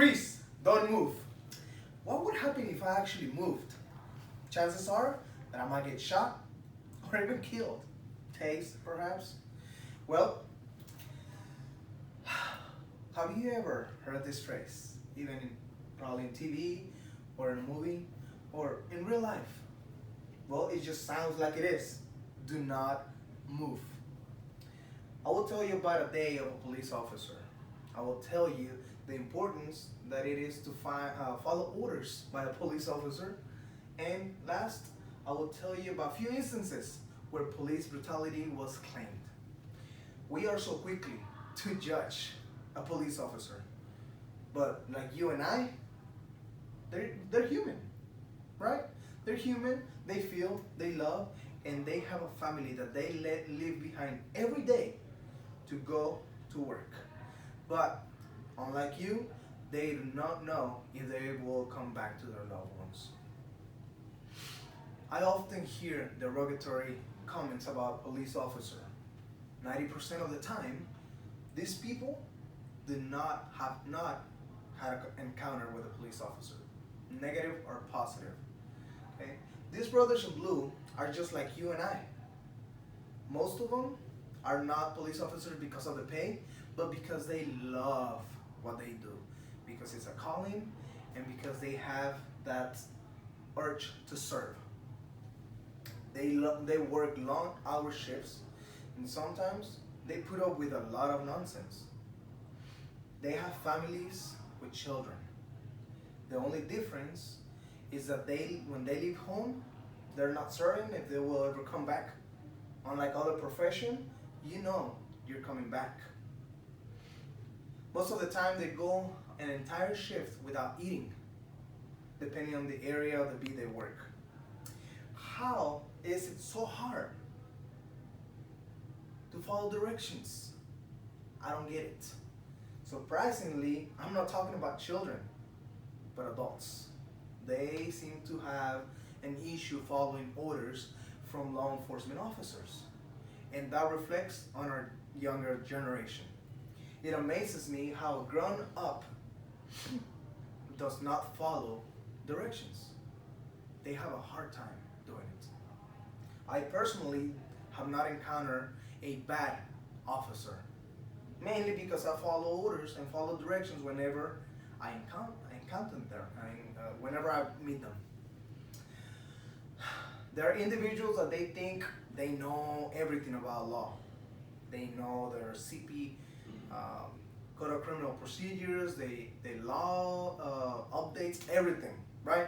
Freeze! Don't move. What would happen if I actually moved? Chances are that I might get shot or even killed. Tased, perhaps. Well, have you ever heard this phrase? Even probably in TV or in a movie or in real life? Well, it just sounds like it is. Do not move. I will tell you about a day of a police officer. I will tell you the importance that it is to follow orders by a police officer. And last, I will tell you about a few instances where police brutality was claimed. We are so quickly to judge a police officer, but like you and I, they're human, right? They're human, they feel, they love, and they have a family that they leave behind every day to go to work. But unlike you, they do not know if they will come back to their loved ones. I often hear derogatory comments about police officer. 90% of the time, these people have not had an encounter with a police officer, negative or positive. Okay? These brothers in blue are just like you and I. Most of them are not police officers because of the pay, but because they love what they do, because it's a calling, and because they have that urge to serve. They work long hour shifts, and sometimes they put up with a lot of nonsense. They have families with children. The only difference is that when they leave home, they're not certain if they will ever come back. Unlike other profession, you know you're coming back. Most of the time they go an entire shift without eating, depending on the area of the beat they work. How is it so hard to follow directions? I don't get it. Surprisingly, I'm not talking about children, but adults. They seem to have an issue following orders from law enforcement officers, and that reflects on our younger generation. It amazes me how a grown up does not follow directions. They have a hard time doing it. I personally have not encountered a bad officer, mainly because I follow orders and follow directions whenever I encounter them, whenever I meet them. There are individuals that they think they know everything about law. They know their CP, Code of Criminal Procedures, they law updates, everything, right?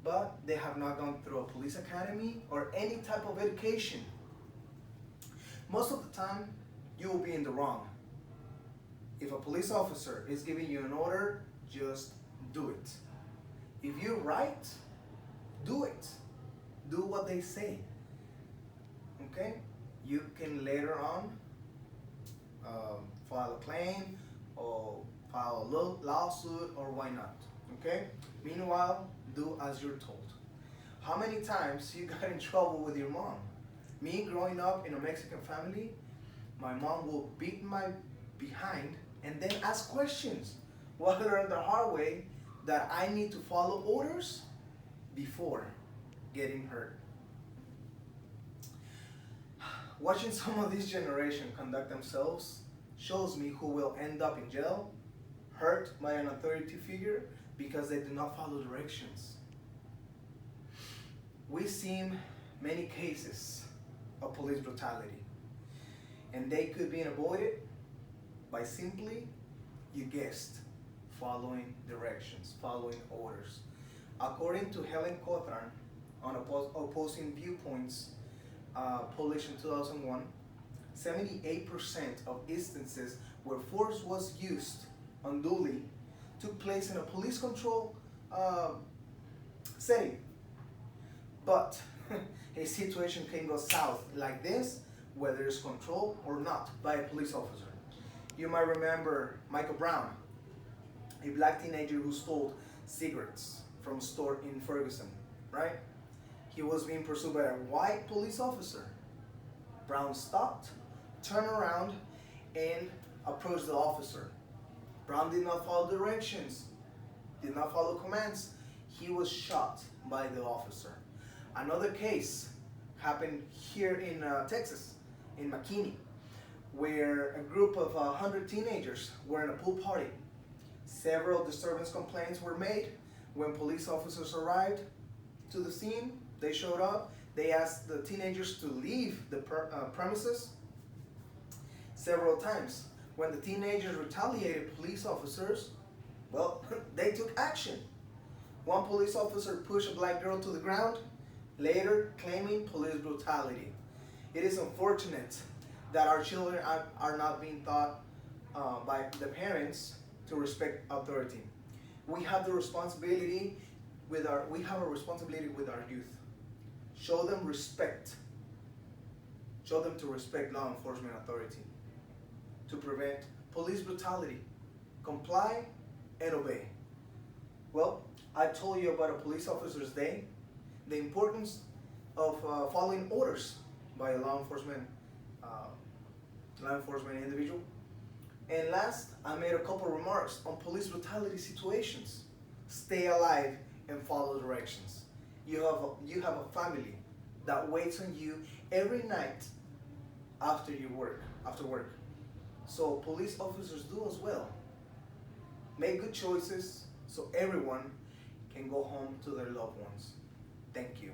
But they have not gone through a police academy or any type of education. Most of the time, you will be in the wrong. If a police officer is giving you an order, just do it. If you're right, do it. Do what they say. Okay? You can later on file a claim or file a lawsuit, or why not? Okay? Meanwhile, do as you're told. How many times you got in trouble with your mom? Me, growing up in a Mexican family, my mom will beat my behind and then ask questions. Well, I learned the hard way that I need to follow orders before getting hurt. Watching some of this generation conduct themselves shows me who will end up in jail, hurt by an authority figure because they do not follow directions. We've seen many cases of police brutality, and they could be avoided by simply, you guessed, following directions, following orders. According to Helen Cotran on Opposing Viewpoints, published in 2001, 78% of instances where force was used unduly took place in a police control setting. But a situation can go south like this, whether it's controlled or not by a police officer. You might remember Michael Brown, a black teenager who stole cigarettes from a store in Ferguson, right? He was being pursued by a white police officer. Brown stopped, turned around, and approached the officer. Brown did not follow directions, did not follow commands. He was shot by the officer. Another case happened here in Texas, in McKinney, where a group of 100 teenagers were in a pool party. Several disturbance complaints were made. When police officers arrived to the scene, they showed up. They asked the teenagers to leave the premises several times. When the teenagers retaliated, police officers, well, they took action. One police officer pushed a black girl to the ground, later claiming police brutality. It is unfortunate that our children are not being taught by the parents to respect authority. We have the responsibility we have a responsibility with our youth. Show them respect. Show them to respect law enforcement authority, to prevent police brutality. Comply and obey. Well, I told you about a police officer's day, the importance of following orders by a law enforcement individual. And last, I made a couple remarks on police brutality situations. Stay alive and follow directions. You have a family that waits on you every night after work. So police officers do as well. Make good choices so everyone can go home to their loved ones. Thank you.